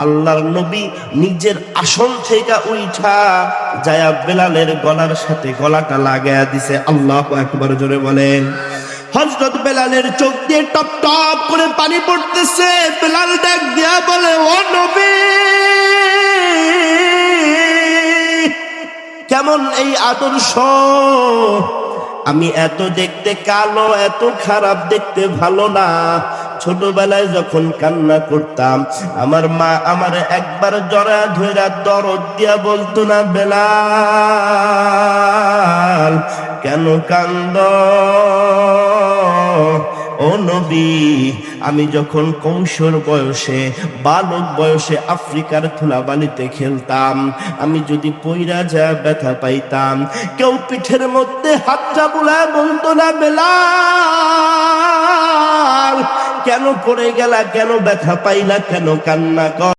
আল্লাহর নবী নিজের আসন থেকে উঠা যায়া বেলালের গলার সাথে গলাটা লাগায়া দিছে। আল্লাহু আকবার, জোরে বলেন। হযরত বেলালের চোখ দিয়ে টপ টপ করে পানি পড়তেছে। বেলাল ডাক দিয়া বলে, ও নবী, কেমন এই আদর্শ! আমি এত দেখতে কালো, এত খারাপ, দেখতে ভালো না। ছোটবেলায় যখন কান্না করতাম, আমার মা আমার একবার জড়া ধইরা দরদ দিয়া বলতো না, বেলাল কেন কান্দ? ও নবী, আমি যখন কৈশোর বয়সে, বালক বয়সে আফ্রিকার ধুলাবালিতে খেলতাম, আমি যদি পইরা যা ব্যথা পাইতাম, কেউ পিঠের মধ্যে হাতটা বুলায় বলতো না, বেলাল কেন পড়ে গেলা, কেন ব্যথা পাইলা, কেন কান্না কর?